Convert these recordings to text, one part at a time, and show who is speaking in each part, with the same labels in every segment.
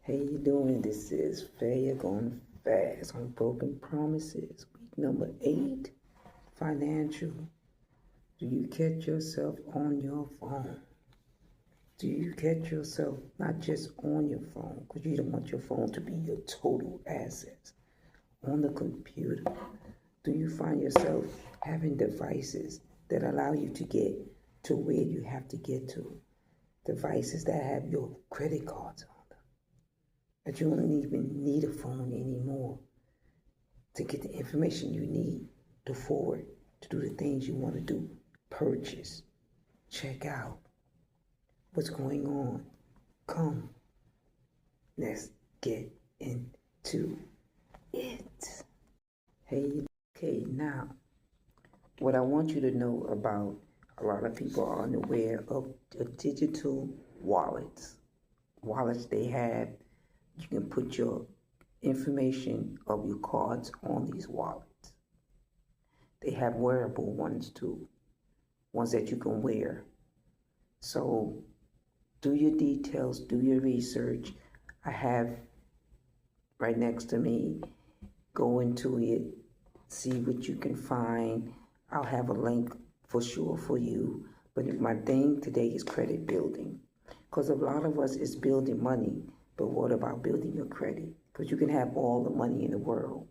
Speaker 1: Hey, you doing? This is Faye going fast on broken promises. Week number 8, financial. Do you catch yourself on your phone? Do you catch yourself not just on your phone, because you don't want your phone to be your total assets, on the computer? Do you find yourself having devices that allow you to get to where you have to get to? Devices that have your credit cards on them, that you don't even need a phone anymore to get the information you need to forward, to do the things you want to do, purchase, check out what's going on. Come, let's get into it. Hey, okay, now, what I want you to know about, a lot of people are unaware of the digital wallets. Wallets they have, you can put your information of your cards on these wallets. They have wearable ones too, ones that you can wear. So do your details, do your research. I have right next to me, go into it, see what you can find. I'll have a link for sure for you. But my thing today is credit building, because a lot of us is building money, but what about building your credit? Because you can have all the money in the world,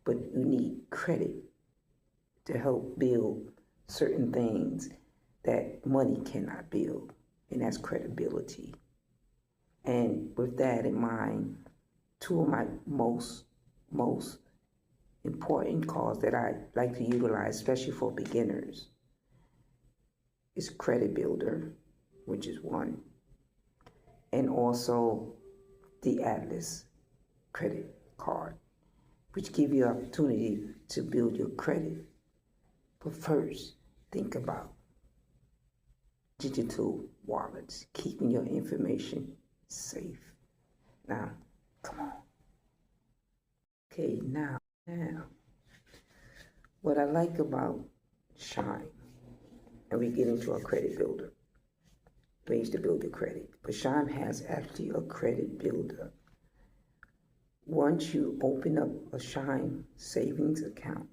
Speaker 1: but you need credit to help build certain things that money cannot build, and that's credibility. And with that in mind, two of my most important calls that I like to utilize, especially for beginners, is Credit Builder, which is one, and also the Atlas credit card, which give you opportunity to build your credit. But first, think about digital wallets, keeping your information safe. Now, come on. Okay, now, what I like about Shine, and we get into a credit builder, ways to build your credit. But Shine has actually a credit builder. Once you open up a Shine savings account,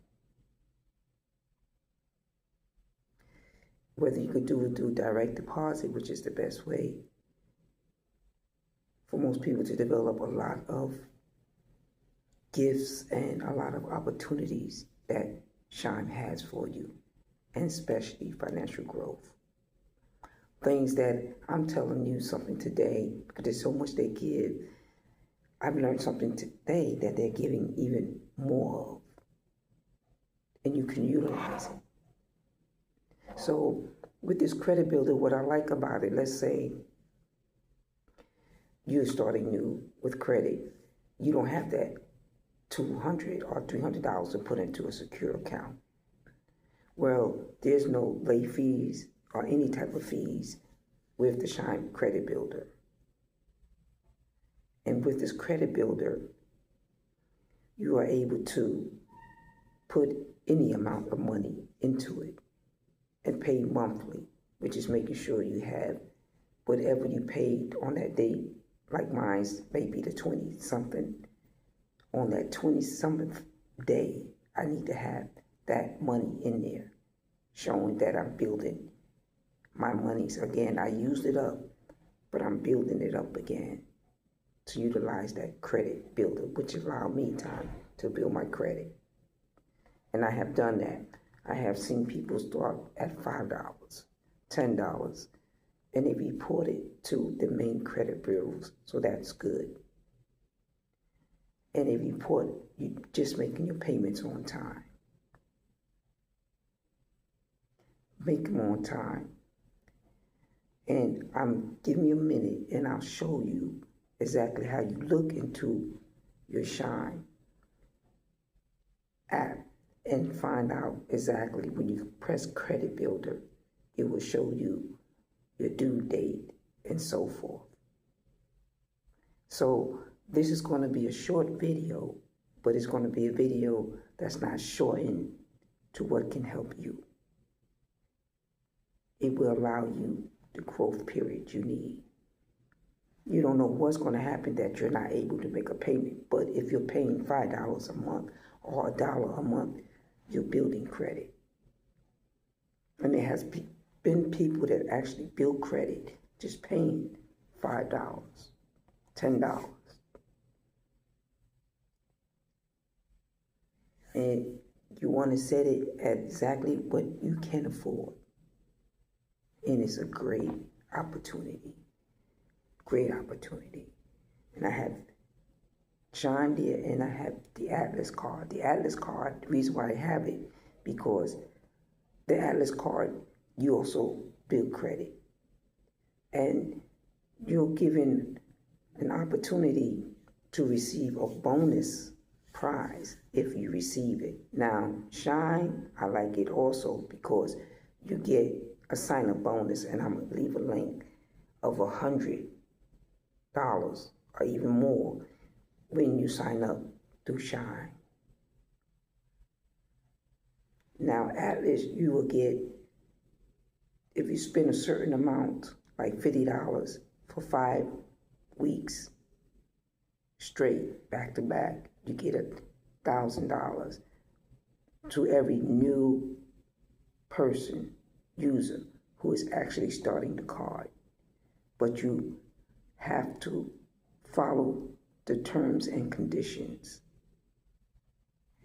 Speaker 1: whether you could do it through direct deposit, which is the best way for most people to develop a lot of gifts and a lot of opportunities that Shine has for you, and especially financial growth. Things that I'm telling you something today, because there's so much they give. I've learned something today that they're giving even more of, and you can utilize it. So with this credit builder, what I like about it, let's say you're starting new with credit, you don't have that $200 or $300 to put into a secure account. Well, there's no late fees or any type of fees with the Shine Credit Builder. And with this credit builder, you are able to put any amount of money into it and pay monthly, which is making sure you have whatever you paid on that date. Like mine's maybe the 20-something. On that 20-something day, I need to have that money in there, showing that I'm building my monies again. I used it up, but I'm building it up again to utilize that credit builder, which allowed me time to build my credit. And I have done that. I have seen people start at $5, $10, and they report it to the main credit bureaus, so that's good. And they report you just making your payments on time. Make them on time. And give me a minute and I'll show you exactly how you look into your Shine app and find out exactly when you press Credit Builder, it will show you your due date and so forth. So this is going to be a short video, but it's going to be a video that's not shortened to what can help you. It will allow you the growth period you need. You don't know what's going to happen that you're not able to make a payment. But if you're paying $5 a month or $1 a month, you're building credit. And there has been people that actually build credit just paying $5, $10. And you want to set it at exactly what you can afford. And it's a great opportunity. Great opportunity. And I have Chime there, and I have the Atlas card. The Atlas card, the reason why I have it, because the Atlas card, you also build credit. And you're given an opportunity to receive a bonus prize if you receive it. Now, Shine, I like it also because you get a sign-up bonus, and I'm going to leave a link of $100 or even more when you sign up through Shine. Now, Atlas, you will get, if you spend a certain amount, like $50 for 5 weeks straight, back to back, you get $1,000 to every new person, user, who is actually starting the card. But you have to follow the terms and conditions.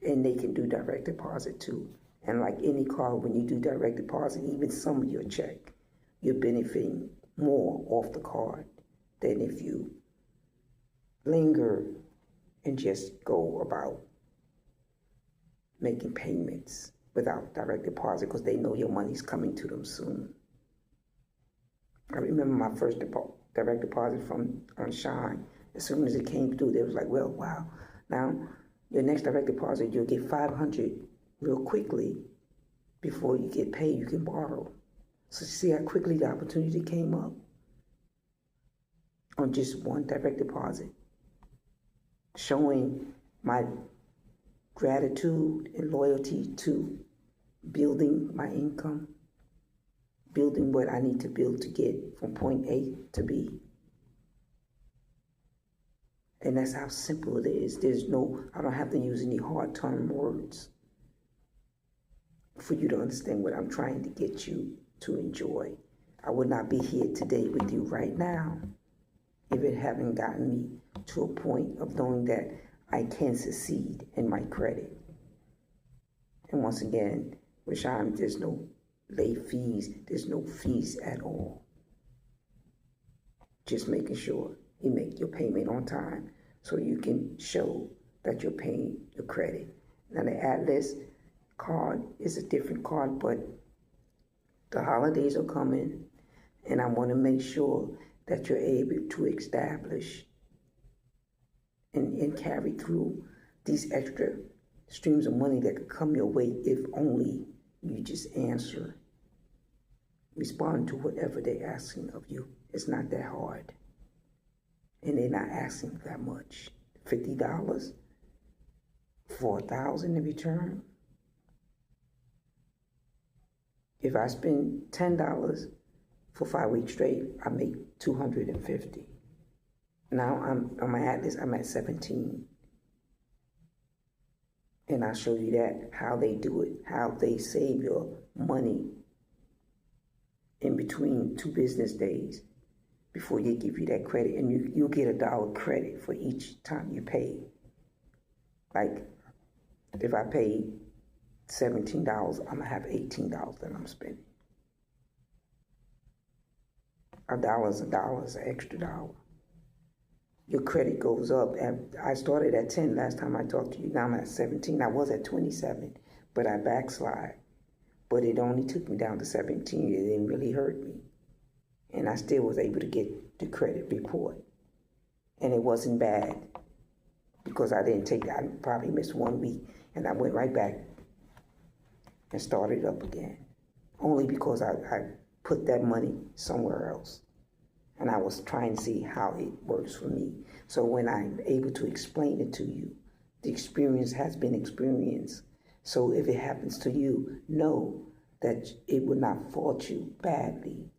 Speaker 1: And they can do direct deposit too. And like any card, when you do direct deposit, even some of your check, you're benefiting more off the card than if you linger and just go about making payments without direct deposit because they know your money's coming to them soon. I remember my first direct deposit on Shine. As soon as it came through, they was like, well, wow, now your next direct deposit, you'll get $500 real quickly. Before you get paid, you can borrow. So see how quickly the opportunity came up on just one direct deposit, showing my gratitude and loyalty to building my income, building what I need to build to get from point A to B. And that's how simple it is. I don't have to use any hard term words for you to understand what I'm trying to get you to enjoy. I would not be here today with you right now if it hadn't gotten me to a point of knowing that I can succeed in my credit. And once again, Rasham, there's no late fees. There's no fees at all. Just making sure you make your payment on time so you can show that you're paying your credit. Now the Atlas card is a different card, but the holidays are coming, and I want to make sure that you're able to establish and carry through these extra streams of money that could come your way if only you just respond to whatever they're asking of you. It's not that hard. And they're not asking that much. $50 for $1,000 in return. If I spend $10 for 5 weeks straight, I make $250. Now I'm on my Atlas, I'm at 17. And I'll show you that, how they do it, how they save your money in between 2 business days before they give you that credit. And you'll get $1 credit for each time you pay. Like, if I pay $17, I'm gonna have $18 that I'm spending. $1 is $1, is an extra $1. Your credit goes up. And I started at 10 last time I talked to you. Now I'm at 17. I was at 27, but I backslide. But it only took me down to 17. It didn't really hurt me. And I still was able to get the credit report. And it wasn't bad because I probably missed 1 week, and I went right back and started up again. Only because I put that money somewhere else. And I was trying to see how it works for me. So when I'm able to explain it to you, the experience has been experienced. So if it happens to you, know that it would not fault you badly.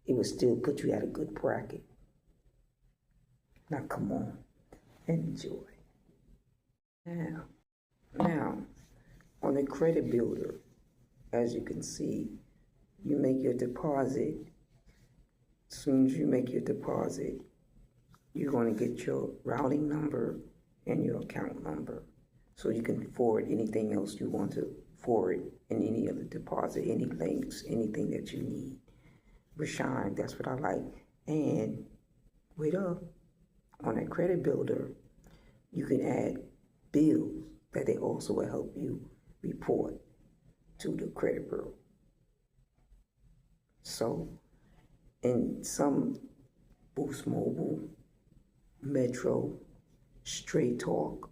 Speaker 1: It would still put you at a good bracket. Now come on, enjoy. Now, on the credit builder, as you can see, you make your deposit. As soon as you make your deposit, you're going to get your routing number and your account number, so you can forward anything else you want to forward in any other deposit, any links, anything that you need. With Shine, that's what I like. And wait up, on that credit builder, you can add bills that they also will help you report to the credit bureau. So in some Boost Mobile, Metro, Straight Talk,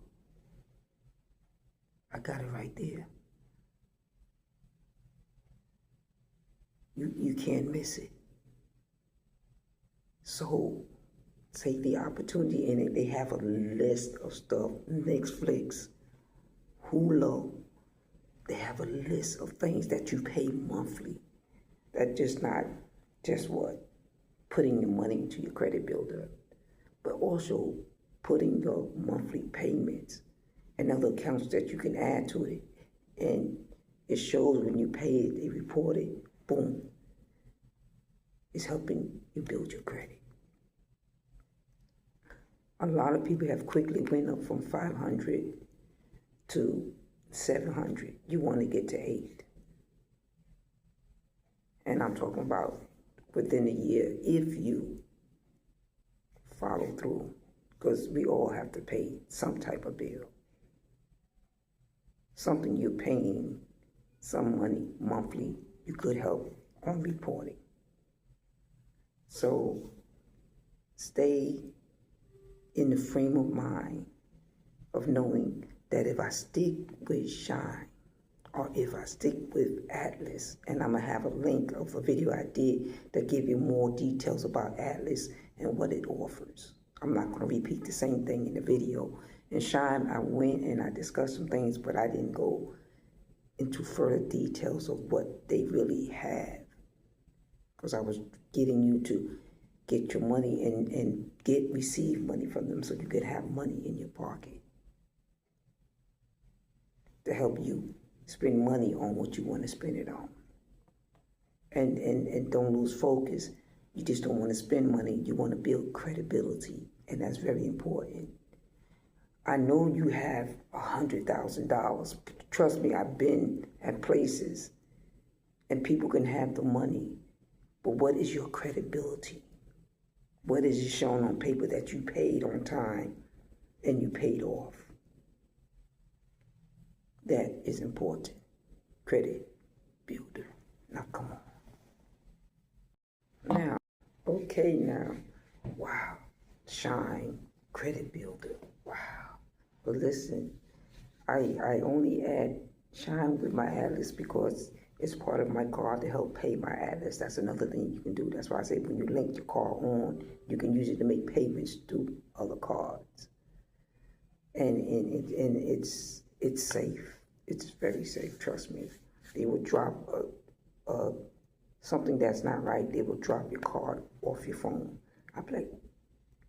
Speaker 1: I got it right there. You can't miss it. So take the opportunity in it. They have a list of stuff. Netflix, Hulu, they have a list of things that you pay monthly. That's just not just what? Putting your money into your credit builder, but also putting your monthly payments and other accounts that you can add to it. And it shows when you pay it, they report it, boom. It's helping you build your credit. A lot of people have quickly went up from 500 to 700. You want to get to 8. And I'm talking about within a year, if you follow through, because we all have to pay some type of bill. Something you're paying some money monthly, you could help on reporting. So stay in the frame of mind of knowing that if I stick with Shine, or if I stick with Atlas, and I'm going to have a link of a video I did that give you more details about Atlas and what it offers. I'm not going to repeat the same thing in the video. In Shine, I went and I discussed some things, but I didn't go into further details of what they really have, because I was getting you to get your money and receive money from them so you could have money in your pocket to help you spend money on what you want to spend it on. And don't lose focus. You just don't want to spend money. You want to build credibility, and that's very important. I know you have $100,000. Trust me, I've been at places and people can have the money, but what is your credibility? What is it shown on paper that you paid on time and you paid off? That is important. Credit builder. Now, come on. Now, wow. Shine, credit builder. Wow. But listen, I only add Shine with my Atlas because it's part of my card to help pay my Atlas. That's another thing you can do. That's why I say when you link your card on, you can use it to make payments through other cards. And it's safe. It's very safe, trust me. They will drop something that's not right. They will drop your card off your phone. I'll be like,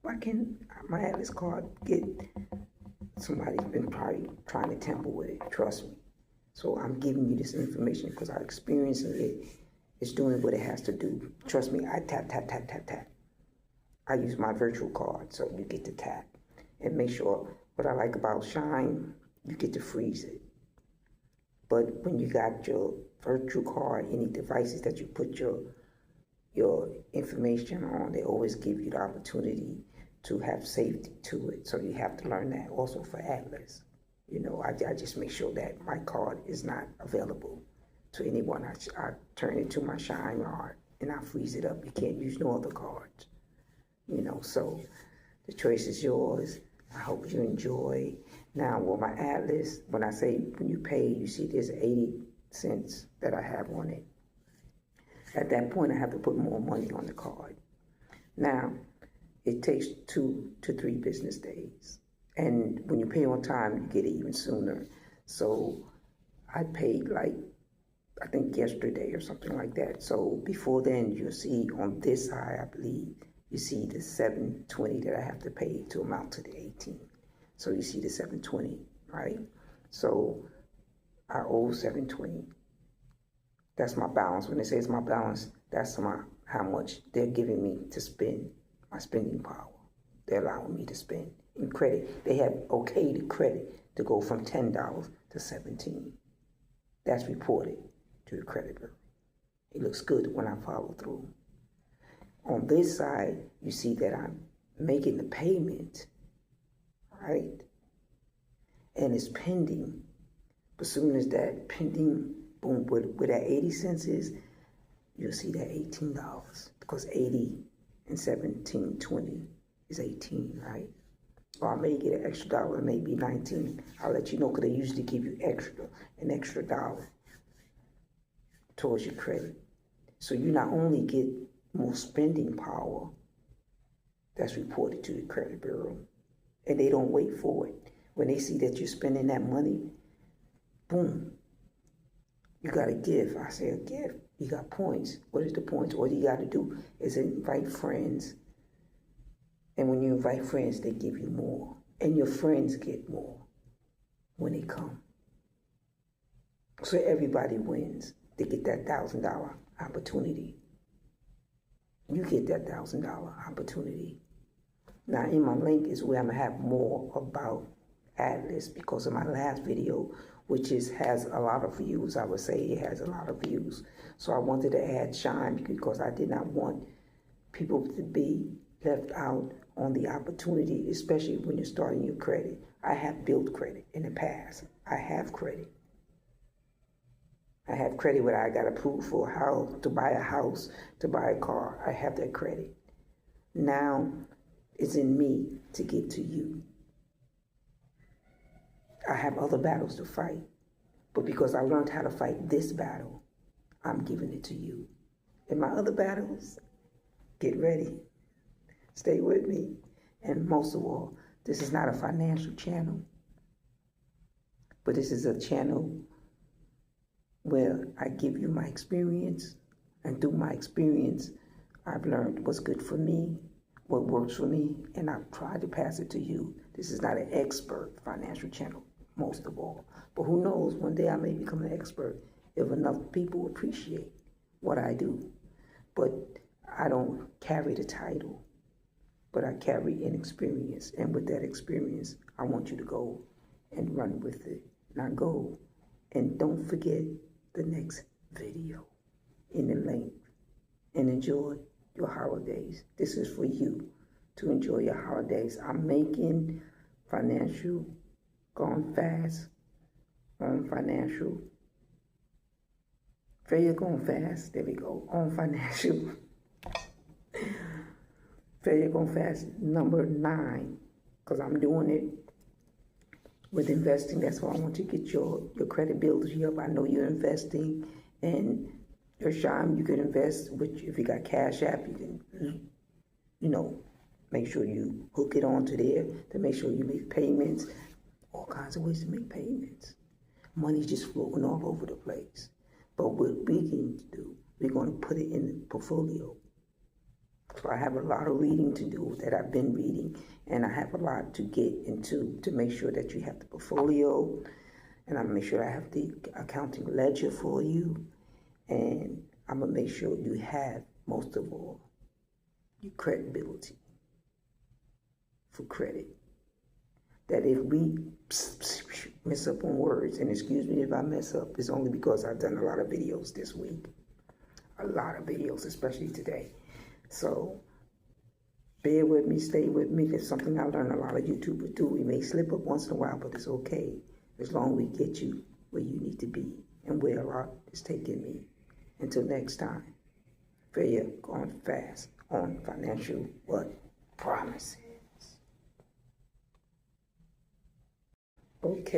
Speaker 1: why can't my Atlas card get... Somebody's been probably trying to tamper with it, trust me. So I'm giving you this information because our experience of it is doing what it has to do. Trust me, I tap. I use my virtual card, so you get to tap. And make sure, what I like about Shine, you get to freeze it. But when you got your virtual card, any devices that you put your information on, they always give you the opportunity to have safety to it. So you have to learn that also for Atlas. You know, I just make sure that my card is not available to anyone. I turn it to my Shine card and I freeze it up. You can't use no other cards. You know, so the choice is yours. I hope you enjoy. Now, with my Atlas, when I say when you pay, you see there's 80 cents that I have on it. At that point, I have to put more money on the card. Now, it takes 2 to 3 business days. And when you pay on time, you get it even sooner. So I paid like, I think yesterday or something like that. So before then, you'll see on this side, I believe, you see the $720 that I have to pay to amount to the 18. So you see the $720, right? So I owe $720. That's my balance. When it says my balance, that's how much they're giving me to spend, my spending power. They're allowing me to spend in credit. They have okayed the credit to go from $10 to $17. That's reported to the credit bureau. It looks good when I follow through. On this side, you see that I'm making the payment, right? And it's pending. But as soon as that pending, boom, where that 80 cents is, you'll see that $18. Because 80 and 17.20 is 18, right? Or I may get an extra dollar, maybe 19. I'll let you know, because they usually give you an extra dollar towards your credit. So you not only get more spending power, that's reported to the credit bureau, and they don't wait for it. When they see that you're spending that money, boom, you got a gift. I say a gift. You got points. What is the points? All you got to do is invite friends. And when you invite friends, they give you more. And your friends get more when they come. So everybody wins. They get that $1,000 opportunity. You get that $1,000 opportunity. Now in my link is where I'm going to have more about Atlas, because of my last video, which has a lot of views. I would say it has a lot of views. So I wanted to add Shine, because I did not want people to be left out on the opportunity, especially when you're starting your credit. I have built credit in the past. I have credit. I have credit where I got approved for how to buy a house, to buy a car. I have that credit. Now it's in me to give to you. I have other battles to fight, but because I learned how to fight this battle, I'm giving it to you. And my other battles, get ready. Stay with me. And most of all, this is not a financial channel, but this is a channel where I give you my experience, and through my experience, I've learned what's good for me, what works for me, and I've tried to pass it to you. This is not an expert financial channel, most of all. But who knows, one day I may become an expert if enough people appreciate what I do. But I don't carry the title, but I carry an experience. And with that experience, I want you to go and run with it. Now go, and don't forget the next video in the link, and enjoy your holidays. This is for you to enjoy your holidays. I'm making financial gone fast on financial. Failure gone fast. There we go. On financial. Failure gone fast number 9, because I'm doing it with investing. That's why I want you to get your credit builders up. I know you're investing, and your Shine, you can invest with, if you got Cash App, you can, make sure you hook it onto there to make sure you make payments. All kinds of ways to make payments. Money's just floating all over the place. But what we can do, we're going to put it in the portfolio. So I have a lot of reading to do that I've been reading, and I have a lot to get into to make sure that you have the portfolio, and I'm going to make sure I have the accounting ledger for you, and I'm going to make sure you have, most of all, your credibility for credit. That if we mess up on words, and excuse me if I mess up, it's only because I've done a lot of videos this week. A lot of videos, especially today. So bear with me, stay with me. There's something I learned a lot of YouTubers do. We may slip up once in a while, but it's okay, as long as we get you where you need to be and where a lot is taking me. Until next time, failure gone fast on financial promises. Okay.